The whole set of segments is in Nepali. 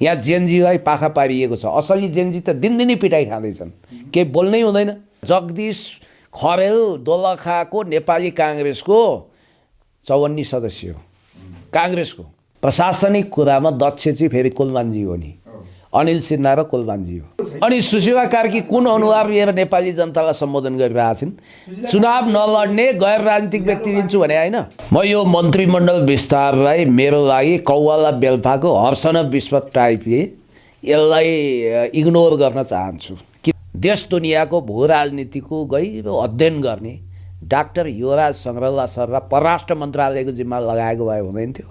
यहाँ जेनजीलाई पाखा पारिएको छ। असली जेनजी त दिनदिनै पिटाइ खाँदैछन्, केही बोल्नै हुँदैन। जगदीश खरेल दोलखाको नेपाली काङ्ग्रेसको 54 सदस्य हो काङ्ग्रेसको। प्रशासनिक कुरामा दक्ष चाहिँ फेरि कुलमानजी हो नि, अनिल सिन्हा र कुलमानजी हो। अनि सुशीला कार्की कुन अनुहार लिएर नेपाली जनतालाई सम्बोधन गरिरहेका छिन्? चुनाव नलड्ने गैर राजनीतिक व्यक्ति लिन्छु भने होइन। म यो मन्त्रीमण्डल विस्तारलाई मेरो लागि कौवाला बेल्पाको हर्षण विश्व टाइपले यसलाई इग्नोर गर्न चाहन्छु। कि देश दुनियाँको भू राजनीतिको गहिरो अध्ययन गर्ने डाक्टर युवराज सङ्ग्रौला सरलाई परराष्ट्र मन्त्रालयको जिम्मा लगाएको भए हुँदैन थियो।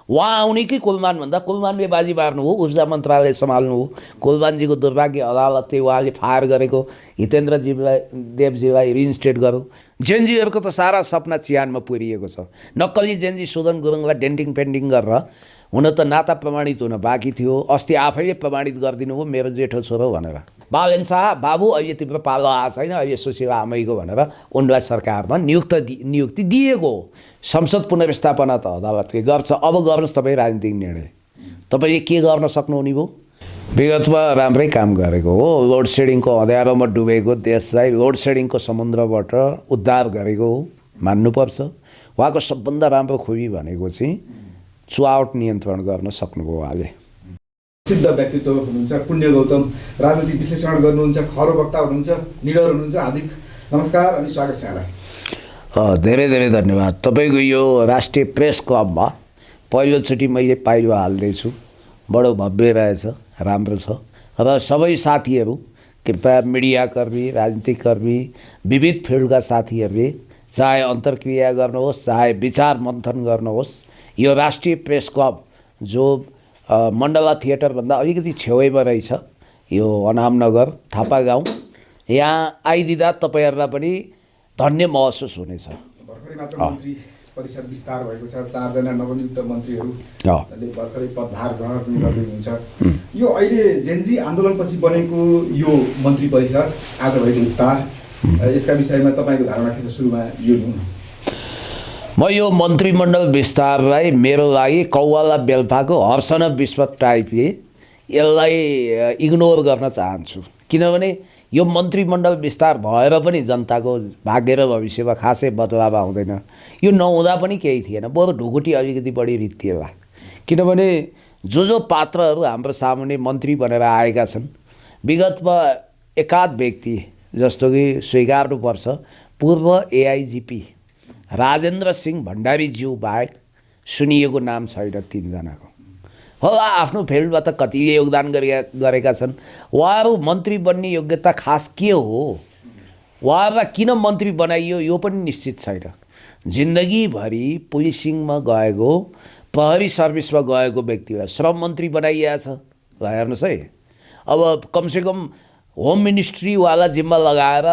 उहाँ आउने कि कुलमान भन्दा कुलमानले बाजी मार्नु हो, ऊर्जा मन्त्रालय सम्हाल्नु हो। कुलमानजीको दुर्भाग्य अदालतले उहाँले फायर गरेको हितेन्द्र देवजीलाई रिइन्स्टेट गरौँ। जेनजीहरूको त सारा सपना चिहानमा पुरिएको छ। नक्कली जेनजी सुदन गुरुङलाई डेन्टिङ पेन्टिङ गरेर हुन त नाता प्रमाणित हुन बाँकी थियो, अस्ति आफैले प्रमाणित गरिदिनु हो मेरो जेठो छोरो भनेर। बालेन शाह बाबु अहिले तिम्रो पालो आएको छैन, अहिले सुशीला आमैको भनेर उनलाई सरकारमा नियुक्ति दिएको हो। संसद पुनर्स्थापना त अदालतले गर्छ। अब गर्नुहोस् तपाईँ राजनीतिक निर्णय, तपाईँले के गर्न सक्नुहुने भयो? विगतमा राम्रै काम गरेको हो, लोड सेडिङको अँध्यारोमा डुबेको देशलाई लोड सेडिङको समुद्रबाट उद्धार गरेको हो, मान्नुपर्छ। उहाँको सबभन्दा राम्रो खुबी भनेको चाहिँ चुहावट नियन्त्रण गर्न सक्नुभयो उहाँले। सिद्ध व्यक्तित्व हुनुहुन्छ, पुण्य गौतम, राजनीतिक विश्लेषण गर्नुहुन्छ, खरो वक्ता हुनुहुन्छ, निडर हुनुहुन्छ। हार्दिक नमस्कार अनि स्वागत छ यहाँलाई। धेरै धेरै धन्यवाद। तपाईँको यो राष्ट्रिय प्रेस क्लबमा पहिलोचोटि मैले पाइलो हाल्दैछु, बडो भव्य रहेछ, राम्रो छ। र सबै साथीहरू कृपया मिडियाकर्मी, राजनीतिककर्मी, विविध फिल्डका साथीहरूले चाहे अन्तर्क्रिया गर्नुहोस्, चाहे विचार मन्थन गर्नुहोस्, यो राष्ट्रिय प्रेस क्लब जो मण्डला थिएटरभन्दा अलिकति छेउैमा रहेछ, यो अनामनगर थापा गाउँ, यहाँ आइदिँदा तपाईँहरूलाई पनि धन्य महसुस हुनेछ। भर्खरै मात्र मन्त्री परिषद विस्तार भएको छ, 4 जना नवनियुक्त मन्त्रीहरूले भर्खरै पदभार ग्रहण गर्दै हुनुहुन्छ। यो अहिले जेनजी आन्दोलनपछि बनेको यो मन्त्री परिषद आज भएको विस्तार, यसका विषयमा तपाईँको धारणा के छ? सुरुमा यो म यो मन्त्रीमण्डल विस्तारलाई मेरो लागि कौवाला बेल्पाको हर्षण विश्व टाइपले यसलाई इग्नोर गर्न चाहन्छु। किनभने यो मन्त्रीमण्डल विस्तार भएर पनि जनताको भाग्य र भविष्यमा खासै बदलाव आउँदैन। यो नहुँदा पनि केही थिएन, बरु ढुकुटी अलिकति बढी रित्तिएला। किनभने जो पात्रहरू हाम्रो सामुन्ने मन्त्री बनेर आएका छन्, विगतमा एकाध व्यक्ति जस्तो कि स्वीकार्नुपर्छ, पूर्व एआइजिपी राजेन्द्र सिंह भण्डारीज्यू बाहेक सुनिएको नाम छैन 3 जनाको। होला आफ्नो फिल्डमा त कतिले योगदान गरेका छन्। उहाँहरू मन्त्री बन्ने योग्यता खास के हो, उहाँहरूलाई किन मन्त्री बनाइयो यो पनि निश्चित छैन। जिन्दगीभरि पुलिसिङमा गएको, प्रहरी सर्भिसमा गएको व्यक्तिलाई श्रम मन्त्री बनाइएको छ। ल हेर्नुहोस् है, अब कमसेकम होम मिनिस्ट्रीवाला जिम्मा लगाएर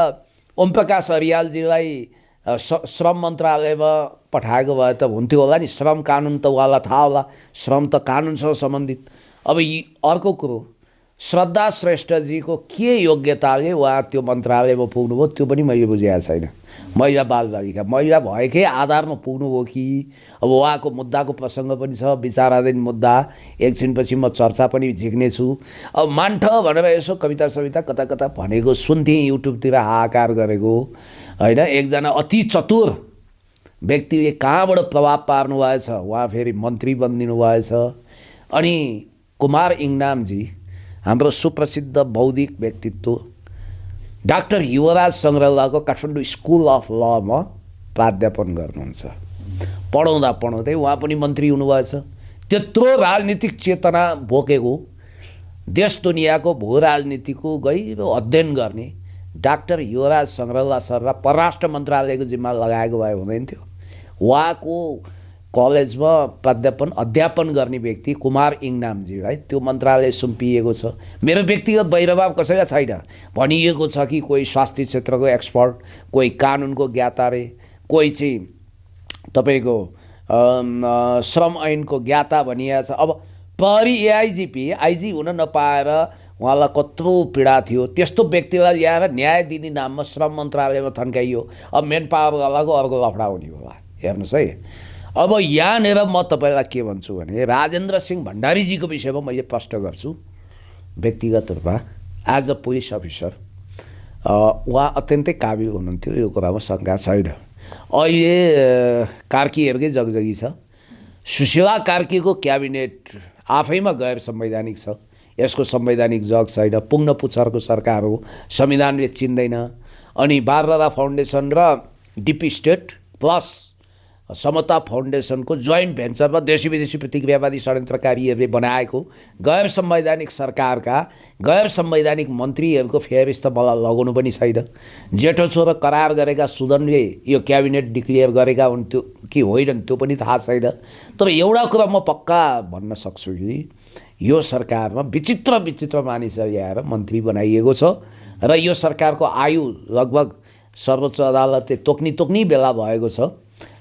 ओम प्रकाश अरियालजीलाई श्रम मन्त्रालयमा पठाएको भए त हुन्थ्यो होला नि। श्रम कानुन त उहाँलाई थाहा होला, श्रम त कानुनसँग सम्बन्धित। अब अर्को कुरो, श्रद्धा श्रेष्ठजीको के योग्यताले उहाँ त्यो मन्त्रालयमा पुग्नुभयो त्यो पनि मैले बुझेको छैन। महिला बालबालिका महिला भएकै आधारमा पुग्नुभयो कि? अब उहाँको मुद्दाको प्रसङ्ग पनि छ, विचाराधीन मुद्दा, एकछिनपछि म चर्चा पनि झिक्नेछु। अब मान्ठ भनेर यसो कविता सविता कता कता भनेको सुन्थेँ, युट्युबतिर हाहाकार गरेको होइन। एकजना अति चतुर व्यक्तिले कहाँबाट प्रभाव पार्नु भएछ, उहाँ फेरि मन्त्री बनिदिनु भएछ। अनि कुमार इङनामजी हाम्रो सुप्रसिद्ध बौद्धिक व्यक्तित्व डाक्टर युवराज सङ्ग्रौलाको काठमाडौँ स्कुल अफ लमा प्राध्यापन गर्नुहुन्छ। पढाउँदै उहाँ पनि मन्त्री हुनुभएछ। त्यत्रो राजनीतिक चेतना बोकेको, देश दुनियाँको भू राजनीतिको गहिरो अध्ययन गर्ने डाक्टर युवराज सङ्ग्रौला सरलाई परराष्ट्र मन्त्रालयको जिम्मा लगाएको भए हुँदैन थियो। उहाँको कलेजमा अध्यापन गर्ने व्यक्ति कुमार इङनामजीलाई त्यो मन्त्रालय सुम्पिएको छ। मेरो व्यक्तिगत वैरभाव कसैलाई छैन। भनिएको छ कि कोही स्वास्थ्य क्षेत्रको एक्सपर्ट, कोही कानुनको ज्ञाता रे, कोही चाहिँ तपाईँको श्रम ऐनको ज्ञाता भनिएको छ। अब प्रहरी एआइजिपी आइजी हुन नपाएर उहाँलाई कत्रो पीडा थियो, त्यस्तो व्यक्तिलाई ल्याएर न्याय दिने नाममा श्रम मन्त्रालयमा थन्काइयो। अब मेन पावरवालाको अर्को लफडा हुने होला। हेर्नुहोस् है, अब यहाँनिर म तपाईँलाई के भन्छु भने राजेन्द्र सिंह भण्डारीजीको विषयमा मैले प्रश्न गर्छु व्यक्तिगत रूपमा एज अ पुलिस अफिसर उहाँ अत्यन्तै काबिल हुनुहुन्थ्यो यो कुरामा शङ्का छैन। अहिले कार्कीहरूकै जगजगी छ। सुशीला कार्कीको क्याबिनेट आफैमा गैर संवैधानिक छ। यसको संवैधानिक जग छैन। पुग्न पुच्छरको सरकार हो, संविधानले चिन्दैन। अनि बारबारा फाउन्डेसन र डिप स्टेट प्लस समता फाउन्डेसनको जोइन्ट भेन्चरमा देशी विदेशी प्रतिक्रियावादी षड्यन्त्रकारीहरूले बनाएको गैर संवैधानिक सरकारका गैर संवैधानिक मन्त्रीहरूको फेरिस्त मलाई लगाउनु पनि छैन। जेठो छोरो करार गरेका सुदनले यो क्याबिनेट डिक्लेयर गरेका हुन् त्यो कि होइनन् त्यो पनि थाहा छैन। तर एउटा कुरा म पक्का भन्न सक्छु कि यो सरकारमा विचित्र विचित्र मानिसहरू ल्याएर मन्त्री बनाइएको छ र यो सरकारको आयु लगभग सर्वोच्च अदालतले तोक्नी बेला भएको छ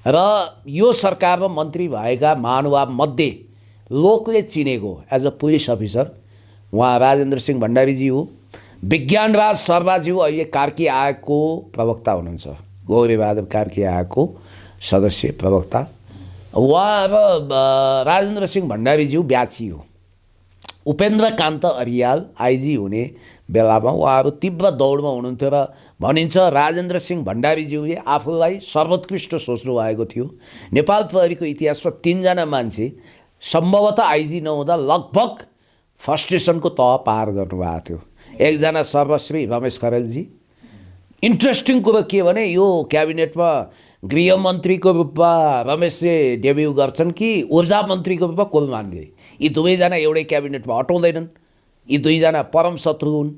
र यो सरकारमा मन्त्री भएका महानुभाव मध्ये लोकले चिनेको एज अ पुलिस अफिसर उहाँ राजेन्द्र सिंह भण्डारीजी हो। विज्ञानराज शर्माज्यू अहिले कार्की आयोगको प्रवक्ता हुनुहुन्छ, गौरीबहादुर कार्की आयोगको सदस्य प्रवक्ता। उहाँ र राजेन्द्र सिंह भण्डारीज्यू ब्याची हो। उपेन्द्र कान्त अरियाल आइजी हुने बेलामा उहाँहरू तीव्र दौडमा हुनुहुन्थ्यो र भनिन्छ राजेन्द्र सिंह भण्डारीज्यूले आफूलाई सर्वोत्कृष्ट सोच्नु भएको थियो। नेपाल प्रहरीको इतिहासमा 3 जना मान्छे सम्भवतः आइजी नहुँदा लगभग फ्रस्ट्रेसनको तह पार गर्नुभएको थियो। एकजना सर्वश्री रमेश खरेलजी। इन्ट्रेस्टिङ कुरो के भने यो क्याबिनेटमा गृहमन्त्रीको रूपमा रमेशले डेब्यू गर्छन् कि ऊर्जा मन्त्रीको रूपमा कुलमानले। यी दुवैजना एउटै क्याबिनेटमा हटाउँदैनन्। यी दुईजना परम शत्रु हुन्।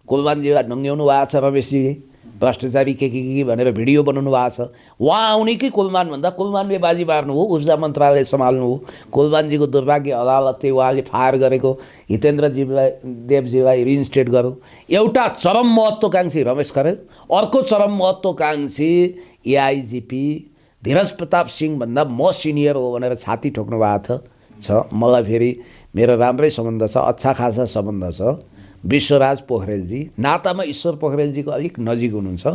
कुलमानजीलाई नङ्ग्याउनु भएको छ रमेशजीले, भ्रष्टाचारी के भनेर भिडियो बनाउनु भएको छ। उहाँ आउने कि कुलमानभन्दा कुलमानले बाजी मार्नु हो, ऊर्जा मन्त्रालय सम्हाल्नु हो। कुलमानजीको दुर्भाग्य अदालतले उहाँले फायर गरेको हितेन्द्रजीलाई देवजीलाई रिइन्स्टेट गर्यो। एउटा चरम महत्त्वकाङ्क्षी रमेश खरेल, अर्को चरम महत्त्वकाङ्क्षी एआइजिपी धीरज प्रताप सिंहभन्दा म सिनियर हो भनेर छाती ठोक्नु भएको छ। मलाई फेरि मेरो राम्रै सम्बन्ध छ, अच्छा खासा सम्बन्ध छ। विश्वराज पोखरेलजी नातामा ईश्वर पोखरेलजीको अलिक नजिक हुनुहुन्छ।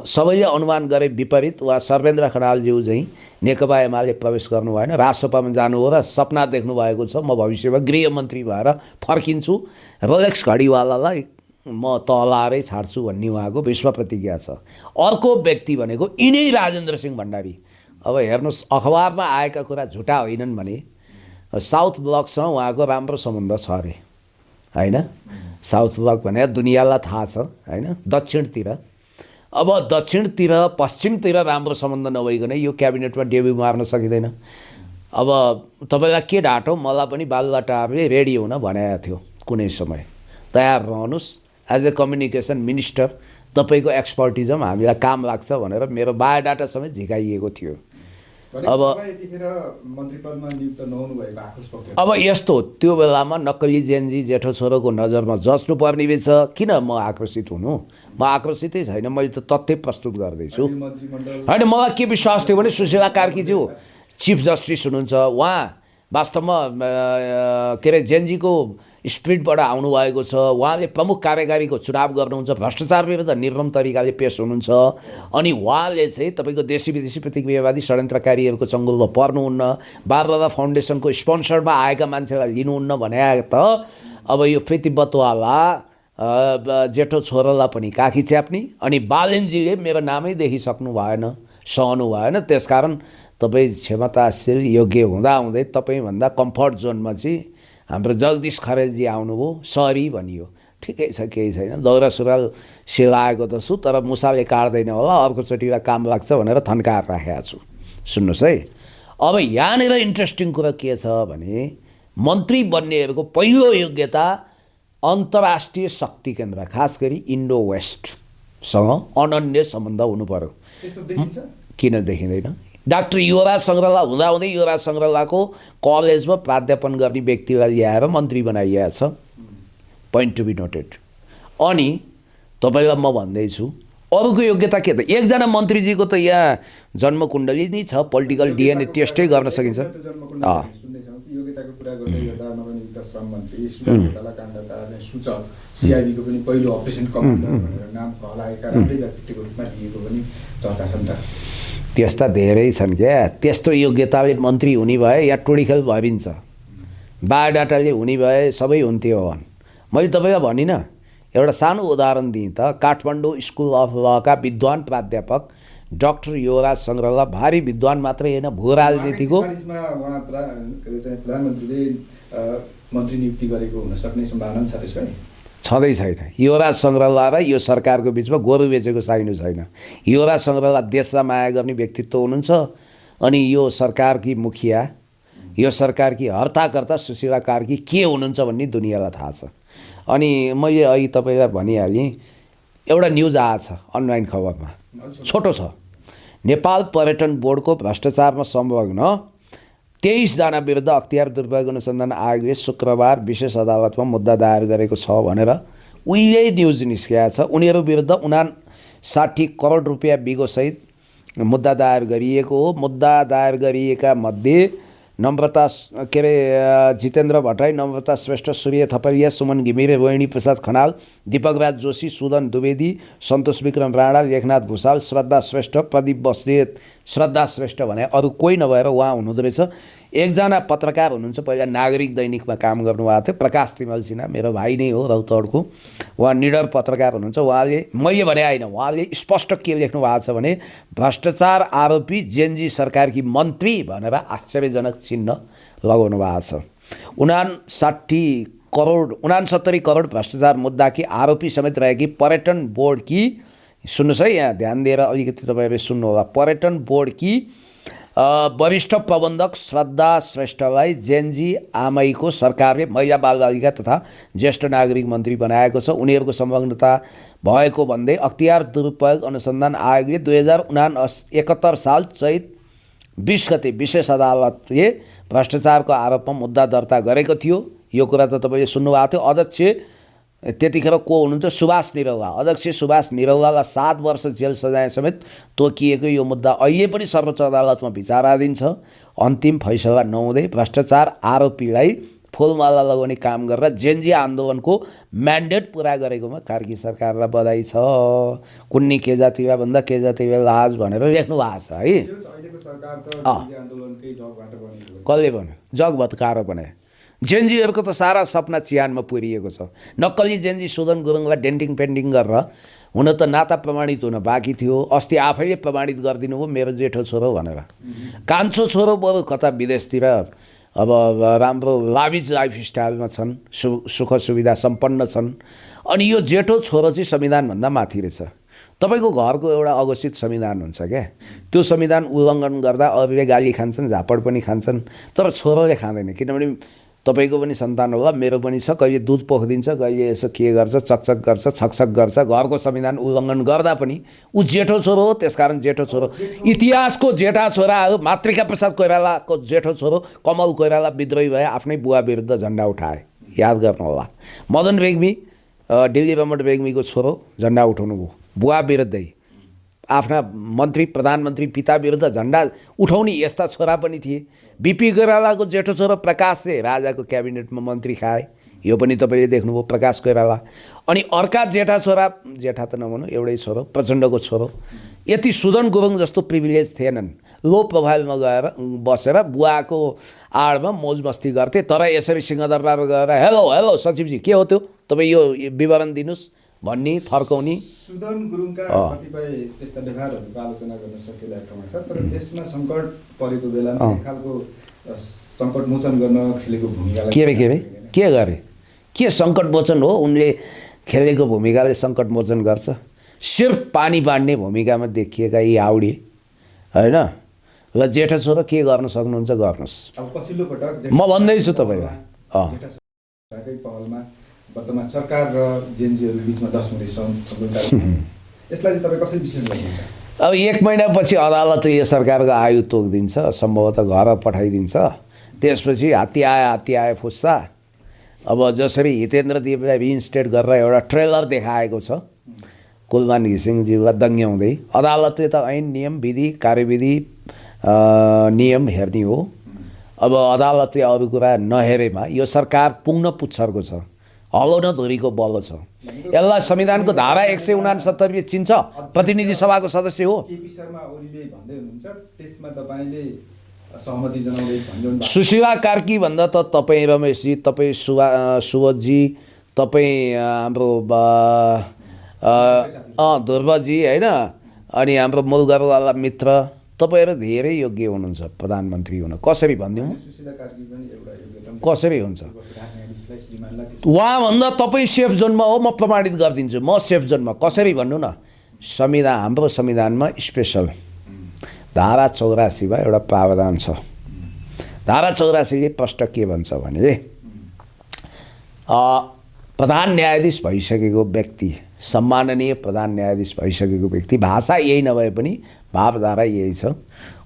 सबैले अनुमान गरे विपरीत उहाँ सर्वेन्द्र खनालज्यू चाहिँ नेकपा एमाले प्रवेश गर्नु भएन, राजसभामा जानु हो र सपना देख्नु भएको छ म भविष्यमा गृहमन्त्री भएर फर्किन्छु, रोलेक्स घडीवालालाई म तलाएरै छाड्छु भन्ने उहाँको विश्व प्रतिज्ञा छ। अर्को व्यक्ति भनेको यिनै राजेन्द्र सिंह भण्डारी। अब हेर्नुहोस् अखबारमा आएका कुरा झुटा होइनन् भने साउथ ब्लकसँग उहाँको राम्रो सम्बन्ध छ अरे हैन। साउथ ब्लक भने दुनियाँलाई थाहा छ हैन। दक्षिणतिर अब दक्षिणतिर पश्चिमतिर राम्रो सम्बन्ध नभइकन यो क्याबिनेटमा डेब्यू मार्न सकिँदैन। अब तपाईँलाई के ढाँटो, मलाई पनि बालुवाटारले रेडी हुन भनेको थियो कुनै समय, तयार रहनुहोस् एज ए कम्युनिकेसन मिनिस्टर तपाईँको एक्सपर्टिजम हामीलाई काम लाग्छ भनेर मेरो बायोडाटा समेत झिकाइएको थियो। अब अब यस्तो त्यो बेलामा नक्कली जेनजी जेठो छोरोको नजरमा जच्नु पर्ने रहेछ। किन म आकर्षित हुनु? म आकर्षितै छैन, मैले त तथ्य प्रस्तुत गर्दैछु होइन। मलाई के विश्वास थियो भने सुशीला कार्कीज्यू चिफ जस्टिस हुनुहुन्छ, उहाँ वास्तवमा के अरे जेनजीको स्पिरिटबाट आउनुभएको छ। उहाँले प्रमुख कार्यकारीको चुनाव गर्नुहुन्छ, भ्रष्टाचार विरुद्ध निर्मम तरिकाले पेश हुनुहुन्छ। अनि उहाँले चाहिँ तपाईँको देशी विदेशी प्रतिक्रियावादी षड्यन्त्रकारीहरूको चङ्गुलमा पर्नुहुन्न, बारबारा फाउन्डेसनको स्पोन्सरमा आएका मान्छेलाई लिनुहुन्न भने त अब यो प्रीति बतवाला जेठो छोरालाई पनि काखी च्याप्ने अनि बालेनजीले मेरो नामै देखिसक्नु भएन, सहनु भएन। त्यसकारण तपाईँ क्षमताशील योग्य हुँदाहुँदै तपाईँभन्दा कम्फर्ट जोनमा चाहिँ हाम्रो जगदीश खरेलजी आउनुभयो, सरी भनियो। ठिकै छ, केही छैन, दौरा सुरुवाल सिलाएको त छु तर मुसाले काट्दैन होला, अर्कोचोटिलाई काम लाग्छ भनेर थन्काएर राखेको छु। सुन्नुहोस् है, अब यहाँनिर इन्ट्रेस्टिङ कुरा के छ भने मन्त्री बन्नेहरूको पहिलो योग्यता अन्तर्राष्ट्रिय शक्ति केन्द्र खास गरी इन्डो वेस्टसँग अनन्य सम्बन्ध हुनु पर्यो। किन देखिँदैन? डाक्टर युवराज सङ्ग्रला हुँदाहुँदै युवराज सङ्ग्रलाको कलेजमा प्राध्यापन गर्ने व्यक्तिलाई ल्याएर मन्त्री बनाइएको छ। Point to be noted. अनि तपाईँलाई म भन्दैछु अरूको योग्यता के त? एकजना मन्त्रीजीको त यहाँ जन्मकुण्डली नै छ, पोलिटिकल डिएनए टेस्टै गर्न सकिन्छ। सिआइबीको पनि पहिलो अपरेसन कमान्डर भनेर नाम हलाएका राम्रै व्यक्तित्वको रूपमा लिएको पनि चर्चा छ नि त। त्यस्ता धेरै छन् क्या। त्यस्तो योग्यताले मन्त्री हुने भए या टोडीखेल भइन्छ, बायोडाटाले हुने भए सबै हुन्थ्यो। मैले तपाईँलाई भनिनँ, एउटा सानो उदाहरण दिएँ त। काठमाडौँ स्कुल अफ लका विद्वान प्राध्यापक डाक्टर युवराज सङ्ग्रवाल भारी विद्वान मात्रै होइन, भू राजनीतिको प्रधानमन्त्रीले मन्त्री नियुक्ति गरेको हुन सक्ने सम्भावना छ त्यसमै? छँदै छैन। युवराज सङ्ग्रवाल र यो सरकारको बिचमा गोरु बेचेको साइनो छैन। युवराज सङ्ग्रवाल देशलाई माया गर्ने व्यक्तित्व हुनुहुन्छ, अनि यो सरकारकी मुखिया, यो सरकारकी हर्ताकर्ता सुशीला कार्की के हुनुहुन्छ भन्ने दुनियाँलाई थाहा छ। अनि मैले अघि तपाईँलाई भनिहालेँ, एउटा न्युज आएछ अनलाइन खबरमा, छोटो छ। नेपाल पर्यटन बोर्डको भ्रष्टाचारमा संलग्न 23 जना विरुद्ध अख्तियार दुरुपयोग अनुसन्धान आयोगले शुक्रबार विशेष अदालतमा मुद्दा दायर गरेको छ भनेर उहिले न्युज निस्किएको छ। उनीहरू विरुद्ध 59 करोड रुपियाँ बिगोसहित मुद्दा दायर गरिएको हो। मुद्दा दायर गरिएका मध्ये नम्रता जितेन्द्र भट्टराई, नम्रता श्रेष्ठ, सूर्य थपलिया, सुमन घिमिरे, रोहिणी प्रसाद खनाल, दीपकराज जोशी, सुदन द्विवेदी, सन्तोष विक्रम राणा, लेखनाथ भूषाल, श्रद्धा श्रेष्ठ, प्रदीप बस्नेत। श्रद्धा श्रेष्ठ भने अरू कोही नभएर उहाँ हुनुहुँदो रहेछ। एकजना पत्रकार हुनुहुन्छ, पहिला नागरिक दैनिकमा काम गर्नुभएको थियो, प्रकाश तिमल सिन्हा, मेरो भाइ नै हो रौतहटको। उहाँ निडर पत्रकार हुनुहुन्छ। उहाँले, मैले भने होइन, उहाँले स्पष्ट के लेख्नु भएको छ भने भ्रष्टाचार आरोपी जेएनजी सरकारकी मन्त्री भनेर आश्चर्यजनक चिन्ह लगाउनु भएको छ। 69 करोड भ्रष्टाचार मुद्दाकी आरोपी समेत रहेकी पर्यटन बोर्डकी, सुन्नुहोस् है, यहाँ ध्यान दिएर अलिकति तपाईँहरूले सुन्नु होला, पर्यटन बोर्डकी वरिष्ठ प्रबन्धक श्रद्धा श्रेष्ठलाई जेएनजी आमैको सरकारले महिला बालबालिका तथा ज्येष्ठ नागरिक मन्त्री बनाएको छ। उनीहरूको संलग्नता भएको भन्दै अख्तियार दुरुपयोग अनुसन्धान आयोगले 2071 साल चैत 20 गते विशेष अदालतले भ्रष्टाचारको आरोपमा मुद्दा दर्ता गरेको थियो। यो कुरा त तपाईँले सुन्नुभएको थियो। अध्यक्ष त्यतिखेर को हुनुहुन्थ्यो? सुभाष निरौला। अध्यक्ष सुभाष निरौलालाई 7 वर्ष जेल सजाय समेत तोकिएको यो मुद्दा अहिले पनि सर्वोच्च अदालतमा विचाराधीन छ। अन्तिम फैसला नहुँदै भ्रष्टाचार आरोपीलाई फुलमाला लगाउने काम गरेर जेएनजी आन्दोलनको म्यान्डेट पुरा गरेकोमा कार्की सरकारलाई बधाई छ। कुन्नी के जातिवा भन्दा के जातिवा लाज भनेर लेख्नु भएको छ है। कसले भन्यो? जगभतकार भने। जेएनजीहरूको त सारा सपना चिहानमा पुरिएको छ। नक्कली जेएनजी सुदन गुरुङलाई डेन्टिङ पेन्टिङ गरेर, हुन त नाता प्रमाणित हुन बाँकी थियो, अस्ति आफैले प्रमाणित गरिदिनु भयो मेरो जेठो छोरो भनेर। कान्छो छोरो बरु कता विदेशतिर अब राम्रो लाभिज लाइफस्टाइलमा छन्, सुख सुविधा सम्पन्न छन्, अनि यो जेठो छोरो चाहिँ संविधानभन्दा माथि रहेछ। तपाईँको घरको एउटा अघोषित संविधान हुन्छ क्या, त्यो संविधान उल्लङ्घन गर्दा अरूले गाली खान्छन्, झापड पनि खान्छन्, तर छोरोले खाँदैन। किनभने तपाईँको पनि सन्तान होला, मेरो पनि छ, कहिले दुध पोखिदिन्छ, कहिले यसो के गर्छ, चकचक गर्छ, छकछक गर्छ। घरको संविधान उल्लङ्घन गर्दा पनि ऊ जेठो छोरो हो, त्यसकारण जेठो छोरो। इतिहासको जेठा छोराहरू मातृका प्रसाद कोइरालाको जेठो छोरो कमल कोइराला विद्रोही भए, आफ्नै बुवा विरुद्ध झन्डा उठाए, याद गर्नुहोला। मदन रेग्मी, दिल्ली रमण रेग्मीको छोरो झन्डा उठाउनु भयो बुवा विरुद्धै, आफ्ना मन्त्री प्रधानमन्त्री पिता विरुद्ध झन्डा उठाउने यस्ता छोरा पनि थिए। बिपी कोइरालाको जेठो छोरो प्रकाशले राजाको क्याबिनेटमा मन्त्री खाए, यो पनि तपाईँले देख्नुभयो, प्रकाश कोइराला। अनि अर्का जेठा छोरा, जेठा त नभनौँ, एउटै छोरो, प्रचण्डको छोरो, यति सुदन गुरुङ जस्तो प्रिभिलेज थिएनन्। लो प्रोफाइलमा गएर बसेर बुवाको आडमा मोज मस्ती गर्थे। तर यसरी सिंहदरबार गएर हेलो हेलो सचिवजी के हो त्यो, तपाईँ यो विवरण दिनुहोस् भन्ने, थर्काउने। सुदन गुरुङका कतिपय त्यस्ता व्यवहारहरूको आलोचना गर्न सकिएला ठाउँमा छ, तर देशमा सङ्कट परेको बेलामा एक खालको सङ्कट मोचन गर्न खेलेको भूमिकालाई के गरे? के सङ्कट मोचन हो? उनले खेलेको भूमिकाले सङ्कट मोचन गर्छ? सिर्फ पानी बाँड्ने भूमिकामा देखिएका यी हाउडी होइन। र जेठो छोरो के गर्न सक्नुहुन्छ गर्नुहोस्। अब पछिल्लो पटक म भन्दैछु तपाईँलाई, पहलमा वर्तमान सरकार र जेएनजीहरू बिचमा 10 हुँदै सम्झौता, यसलाई चाहिँ तपाईँ कसरी विश्लेषण गर्नुहुन्छ? अब 1 महिनापछि अदालतले यो सरकारको आयु तोकिदिन्छ, सम्भवतः घर पठाइदिन्छ। त्यसपछि हात्ती आए फुस्सा। अब जसरी हितेन्द्र देवलाई रिइन्स्टेट गरेर एउटा ट्रेलर देखाएको छ कुलमान घिसिङज्यूलाई दङ्ग्याउँदै, अदालतले त ऐन नियम विधि कार्यविधि नियम हेर्ने हो। अब अदालतले अरू कुरा नहेरेमा यो सरकार पुग्न पुच्छरको छ। हलो न धुरीको बलो छ। यसलाई संविधानको धारा 169 चिन्छ, प्रतिनिधि सभाको सदस्य हो। केपी शर्मा ओलीले भन्दै हुनुहुन्छ, त्यसमा तपाईँले सहमति जनाउँदै भन्नुहुन्छ। सुशीला कार्की भन्दा त तपाईँ रमेशजी, तपाईँ सुवजी, तपाईँ हाम्रो ध्रुवजी होइन, अनि हाम्रो मुलगरवाला मित्र, तपाईँहरू धेरै योग्य हुनुहुन्छ प्रधानमन्त्री हुन। कसरी भनिदिउँ, कसरी हुन्छ? उहाँभन्दा तपाईँ सेफ जोनमा हो, म प्रमाणित गरिदिन्छु, म सेफ जोनमा। कसरी भन्नु न, संविधान, हाम्रो संविधानमा स्पेसल धारा 84 एउटा प्रावधान छ। धारा 84ले प्रष्ट के भन्छ भने प्रधान न्यायाधीश भइसकेको व्यक्ति, सम्माननीय प्रधान न्यायाधीश भइसकेको व्यक्ति, भाषा यही नभए पनि भावधारा यही छ,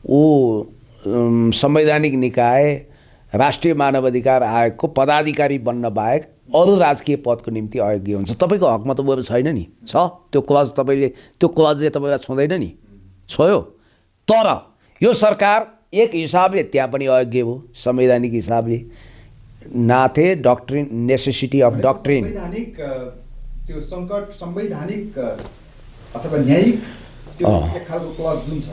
ऊ संवैधानिक निकाय राष्ट्रिय मानवाधिकार आयोगको पदाधिकारी बन्न बाहेक अरू राजकीय पदको निम्ति अयोग्य हुन्छ। तपाईँको हकमा त बरु छैन नि, छ त्यो क्लज, तपाईँले त्यो क्लजले तपाईँलाई छुँदैन नि, छोयो। तर यो सरकार एक हिसाबले त्यहाँ पनि अयोग्य हो, संवैधानिक हिसाबले। नाथे डक्ट्रिन, नेसेसिटी अफ डक्ट्रिन, त्यो सङ्कट संवैधानिक अथवा न्यायिक त्यो एक खालको क्लज जुन छ,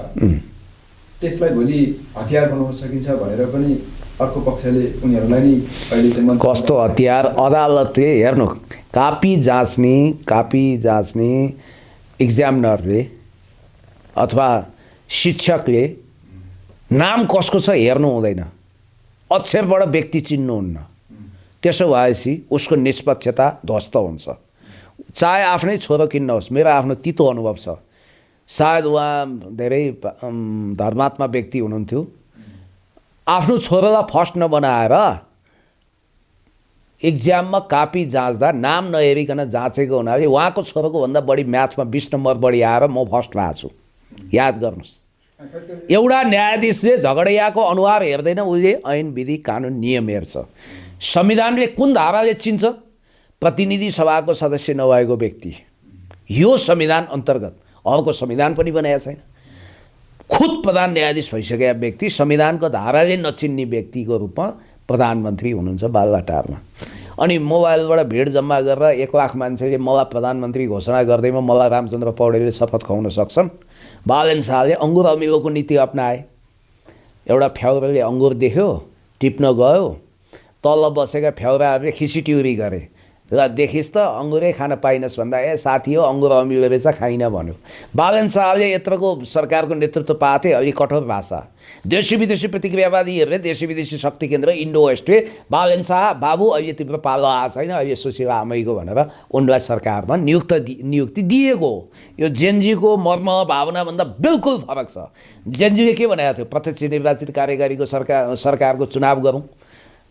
त्यसलाई भोलि हतियार बनाउन सकिन्छ भनेर पनि अर्को पक्षले उनीहरूलाई नि अहिले चाहिँ कस्तो हतियार? अदालतले हेर्नु, कापी जाँच्ने इक्जामिनरले अथवा शिक्षकले नाम कसको छ हेर्नु हुँदैन, अक्षरबाट व्यक्ति चिन्नुहुन्न। त्यसो भएपछि उसको निष्पक्षता ध्वस्त हुन्छ। चाहे आफ्नै छोरो किन नहोस्, मेरो आफ्नो तितो अनुभव छ। सायद उहाँ धेरै धर्मात्मा व्यक्ति हुनुहुन्थ्यो। आफ्नो छोरोलाई फर्स्ट नबनाएर इक्जाममा कापी जाँच्दा नाम नहेरिकन जाँचेको हुनाले उहाँको छोरोको भन्दा बढी म्याथमा 20 नम्बर बढी आएर म फर्स्ट भएको छु। याद गर्नुहोस्, एउटा न्यायाधीशले झगडियाको अनुहार हेर्दैन, उसले ऐन विधि कानुन नियम हेर्छ। संविधानले कुन धाराले चिन्छ? प्रतिनिधि सभाको सदस्य नभएको व्यक्ति। यो संविधान अन्तर्गत अर्को संविधान पनि बनाएको छैन। खुद प्रधान न्यायाधीश भइसकेका व्यक्ति संविधानको धाराले नचिन्ने व्यक्तिको रूपमा प्रधानमन्त्री हुनुहुन्छ बालुवाटारमा। अनि मोबाइलबाट भिड जम्मा गरेर 1 लाख मान्छेले मलाई प्रधानमन्त्री घोषणा गर्दैमा मलाई रामचन्द्र पौडेलले शपथ खुवाउन सक्छन्। बालेन शाहले अङ्गुर अमिलोको नीति अपनाए। एउटा फ्याउराले अङ्गुर देख्यो, टिप्न गयो, तल बसेका फ्याउराहरूले खिसिट्युरी गरे र देखिस् त अङ्गुरै खान पाइनस् भन्दा ए साथी हो अङ्गुर अमिलो रहेछ खाइन भन्यो। बालेन शाहले यत्रोको सरकारको नेतृत्व पाथे। अलि कठोर भाषा, देशी विदेशी प्रतिक्रियावादीहरूले देशी विदेशी शक्ति केन्द्र इन्डो वेस्टले बालेन शाह बाबु अहिले तिम्रो पालो आएको छैन, अहिले सुशीला आमैको भनेर उनलाई सरकारमा नियुक्ति दिएको हो। यो जेनजीको मर्म भावनाभन्दा बिल्कुल फरक छ। जेनजीले के भनेको थियो? प्रत्यक्ष निर्वाचित कार्यकारीको सरकारको चुनाव गरौँ,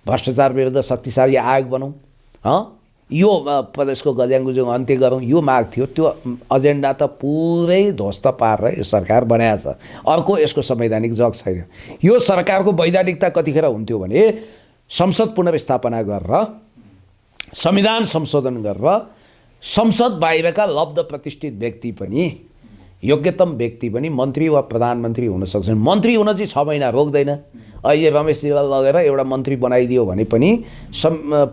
भ्रष्टाचार विरुद्ध शक्तिशाली आयोग बनाऊँ, यो प्रदेशको गज्याङगुजुङ अन्त्य गरौँ, यो माग थियो। त्यो एजेन्डा त पुरै ध्वस्त पारेर यो सरकार बनाएको छ। अर्को, यसको संवैधानिक जग छैन। यो सरकारको वैधानिकता कतिखेर हुन्थ्यो भने संसद पुनर्स्थापना गरेर, संविधान संशोधन गरेर संसद बाहिरका लब्ध प्रतिष्ठित व्यक्ति पनि, योग्यतम व्यक्ति पनि मन्त्री वा प्रधानमन्त्री हुन सक्छन्। मन्त्री हुन चाहिँ 6 महिना रोक्दैन। अहिले रमेशजीलाई लगेर एउटा मन्त्री बनाइदियो भने पनि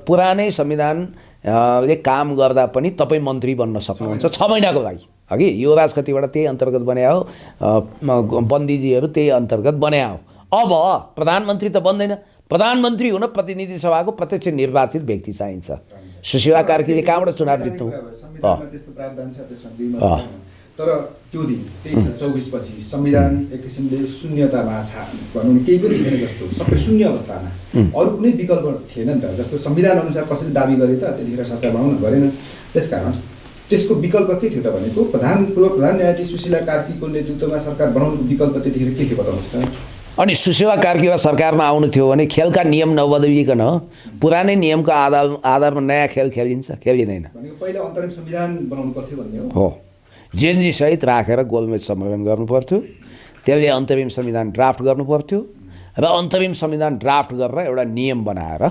पुरानै संविधान ले काम गर्दा पनि तपाईँ मन्त्री बन्न सक्नुहुन्छ 6 महिनाको लागि। हगि युवराज कतिबाट त्यही अन्तर्गत बनाया हो, बन्दीजीहरू त्यही अन्तर्गत बनाया हो। अब प्रधानमन्त्री त बन्दैन। प्रधानमन्त्री हुन प्रतिनिधि सभाको प्रत्यक्ष निर्वाचित व्यक्ति चाहिन्छ। सुशीला कार्कीले कहाँबाट चुनाव जित्नु? तर त्यो दिन 2324 पछि संविधान एक किसिमले शून्यतामा भनौँ केही पनि थिएन जस्तो, सबै शून्य अवस्थामा, अरू कुनै विकल्प थिएन नि त। जस्तो संविधान अनुसार कसैले दाबी गरे त त्यतिखेर सरकार बनाउन गरेन। त्यसकारण त्यसको विकल्प के थियो त भनेको पूर्व प्रधान न्यायाधीश सुशीला कार्कीको नेतृत्वमा सरकार बनाउनुको विकल्प त्यतिखेर के थियो बताउनुहोस् त। अनि सुशीला कार्कीमा सरकारमा आउनु थियो भने खेलका नियम नबदलिकन पुरानै नियमको आधारमा नयाँ खेल खेलिन्छ, खेलिँदैन। भनेको पहिला अन्तरिम संविधान बनाउनु पर्थ्यो भन्ने हो। जेनजी सहित राखेर गोलमेज सम्मेलन गर्नु पर्थ्यो, त्यसले अन्तरिम संविधान ड्राफ्ट गर्नु पर्थ्यो र अन्तरिम संविधान ड्राफ्ट गरेर एउटा नियम बनाएर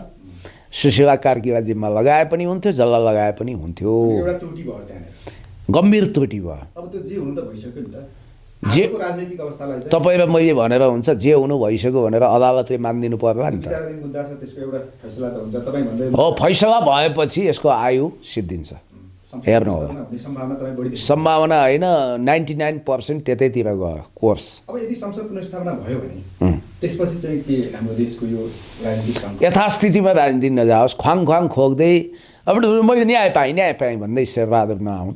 सुशीला कार्कीलाई जिम्मा लगाए पनि हुन्थ्यो, जल्ला लगाए पनि हुन्थ्यो। एउटा त्रुटि भयो त्यहाँ, गम्भीर त्रुटि भयो। अब त्यो जे हुनु त भइसक्यो नि त। आजको राजनीतिक अवस्थालाई चाहिँ तपाईँ र मैले भनेर हुन्छ, जे हुनु भइसक्यो भनेर अदालतले मानिदिनु पर्ला नि त। विचाराधीन मुद्दा छ, त्यसको एउटा फैसला त हुन्छ। तपाईँ भन्दै हो, फैसला भएपछि यसको आयु सिद्धिन्छ। हेर्नु होला, हुने सम्भावना तपाईँ बढी देख्नुहुन्छ। सम्भावना होइन, 99% त्यतैतिर गयो कोर्स। अब यदि संसद पुनर्स्थापना भयो भने त्यसपछि चाहिँ के हाम्रो देशको यो राजनीतिक सङ्कट? यथास्थितिमा राजनीति नजाओस्, ख्वाङ खोज्दै अब मैले न्याय पाएँ भन्दै शेरबहादुर नआउन्।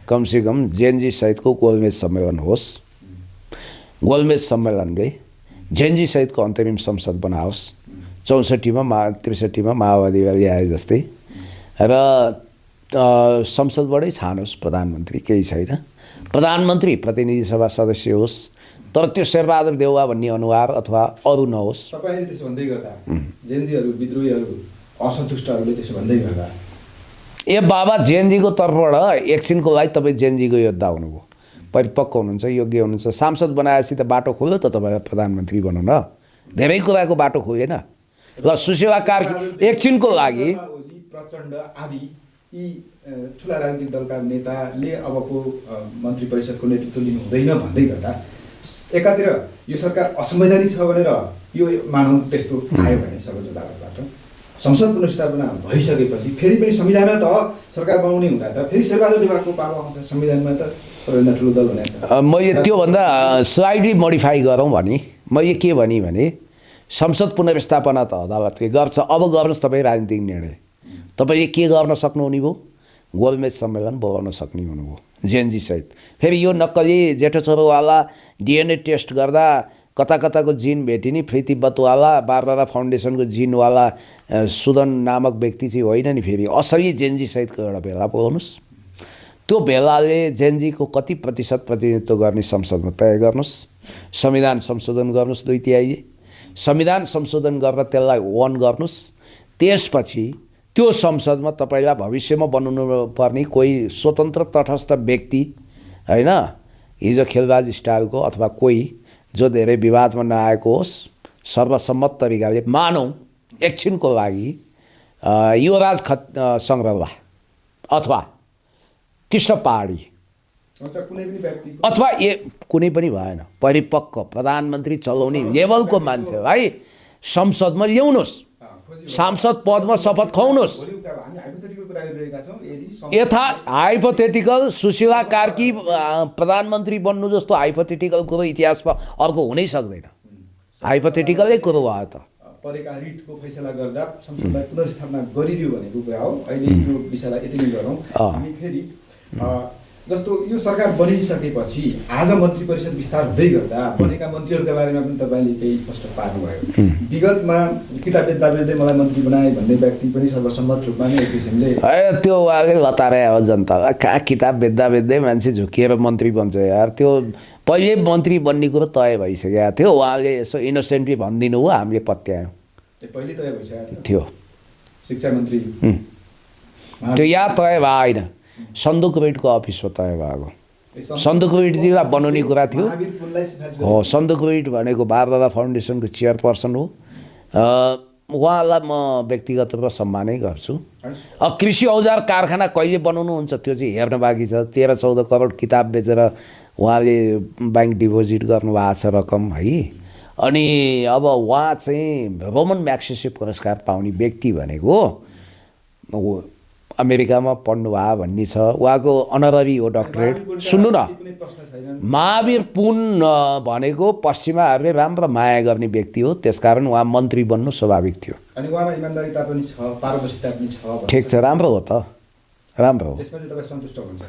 कमसेकम जेएनजी सहितको गोलमेज सम्मेलन होस्, गोलमेज सम्मेलनले जेएनजी सहितको अन्तरिम संसद बनाओस्। 63 मा माओवादीले ल्याए जस्तै, र संसदबाटै छानोस् प्रधानमन्त्री, केही छैन। प्रधानमन्त्री प्रतिनिधि सभा सदस्य होस्, तर त्यो शेरबहादुर देउवा भन्ने अनुहार अथवा अरू नहोस्। तपाईँले त्यसो भन्दै गर्दा जेएनजीहरू, विद्रोहीहरू, असन्तुष्टहरूले त्यसो भन्दै गर्दा ए बाबा, जेएनजीको तर्फबाट एकछिनको लागि तपाईँ जेएनजीको योद्धा हुनुभयो, परिपक्व हुनुहुन्छ, योग्य हुनुहुन्छ। सांसद बनाएपछि त बाटो खोल्यो त तपाईँलाई प्रधानमन्त्री बनाउन, धेरै कुराको बाटो खोलेन। ल, सुशीला कार्की एकछिनको लागि, प्रचण्ड आदि यी ठुला राजनीतिक दलका नेताले अबको मन्त्री परिषदको नेतृत्व लिनु हुँदैन भन्दै गर्दा एकातिर यो सरकार असंवैधानिक छ भनेर यो मानौँ, त्यस्तो आयो भने सर्वोच्च अदालतबाट संसद पुनर्स्थापना भइसकेपछि फेरि पनि संविधानमा त सरकार बनाउने हुँदा त फेरि शेरबहादुर देउवाको पालो आउँछ। संविधानमा त सबैभन्दा ठुलो दल हुनेछ। मैले त्योभन्दा स्लाइडली मोडिफाई गरौँ भने मैले के भने संसद पुनर्स्थापना त अदालतले गर्छ। अब गर्नुहोस् तपाईँ राजनीतिक निर्णय। तपाईँले के गर्न सक्नुहुने भयो? गोलमेज सम्मेलन बोलाउन सक्ने हुनुभयो जेएनजी सहित। फेरि यो नक्कली जेठो छोरोवाला डिएनए टेस्ट गर्दा कताको जिन भेटिने फ्री तिब्बतवाला बारबारा फाउन्डेसनको जिनवाला सुदन नामक व्यक्ति चाहिँ होइन नि। फेरि असली जेएनजी सहितको एउटा भेला बोलाउनुहोस्। त्यो भेलाले जेएनजीको कति प्रतिशत प्रतिनिधित्व गर्ने संसदमा तय गर्नुहोस्। संविधान संशोधन गर्नुहोस् 2/3। संविधान संशोधन गरेर त्यसलाई वन गर्नुहोस्। त्यसपछि त्यो संसदमा तपाईँलाई भविष्यमा बनाउनु पर्ने कोही स्वतन्त्र तटस्थ व्यक्ति होइन, हिजो खेलबाज स्टाइलको अथवा कोही जो धेरै विवादमा नआएको होस्, सर्वसम्मत तरिकाले मानौँ एकछिनको लागि युवराज सङ्ग्रवाल अथवा कृष्ण पहाडी अथवा कुनै पनि भएन, परिपक्व प्रधानमन्त्री चलाउने लेभलको मान्छे भाइ संसदमा ल्याउनुहोस्। सांसद पदमा शपथ खुवाउनुहोस्। यथा हाइपोथेटिकल सुशीला कार्की प्रधानमन्त्री बन्नु जस्तो हाइपोथेटिकल कुरो इतिहासमा अर्को हुनै सक्दैन। हाइपोथेटिकलै कुरो भयो त। परेका रिटको फैसला गर्दा संसदलाई पुनर्स्थापना गरिदियो भनेको कुरा हो। अहिले यो विषयलाई यति नै गरौँ। हामी फेरि जस्तो यो सरकार बनिसकेपछि आज मन्त्री परिषद विस्तार हुँदै गर्दा बनेका मन्त्रीहरूका बारेमा पनि तपाईँले केही स्पष्ट पार्नुभयो। विगतमा किताब बेच्दा बेच्दै मलाई मन्त्री बनाए भन्ने व्यक्ति पनि सर्वसम्मत रूपमा नै एक किसिमले त्यो उहाँले लतारे हो जनतालाई। कहाँ किताब बेच्दै मान्छे झुकिएर मन्त्री बन्छ यार। त्यो पहिले मन्त्री बन्ने कुरो तय भइसकेको थियो। उहाँले यसो इनोसेन्टली भनिदिनु हो, हामीले पत्यायौँ। पहिले तय भइसकेको थियो। शिक्षा मन्त्री त्यो यहाँ तय भएन, सन्दुक रेडको अफिसमा तय भएको। सन्दुक रेडजीलाई बनाउने कुरा थियो। हो, सन्दुक रेड भनेको बारबारा फाउन्डेसनको चेयरपर्सन हो। उहाँलाई म व्यक्तिगत रूपमा सम्मानै गर्छु। कृषि औजार कारखाना कहिले बनाउनुहुन्छ त्यो चाहिँ हेर्न बाँकी छ। 13-14 करोड किताब बेचेर उहाँले ब्याङ्क डिपोजिट गर्नुभएको छ रकम है। अनि अब उहाँ चाहिँ रोमन म्याग्सेसे पुरस्कार पाउने व्यक्ति भनेको अमेरिकामा पढ्नुभयो भन्ने छ। उहाँको अनररी हो डक्टरेट। सुन्नु न, महावीर पुन भनेको पश्चिमाहरूले राम्रो माया गर्ने व्यक्ति हो, त्यसकारण उहाँ मन्त्री बन्नु स्वाभाविक थियो। अनि उहाँमा इमानदारिता पनि छ, पारदर्शिता पनि छ। ठिक छ, राम्रो हो त, राम्रो हो। त्यसपछि तपाईँ सन्तुष्ट हुन्छ?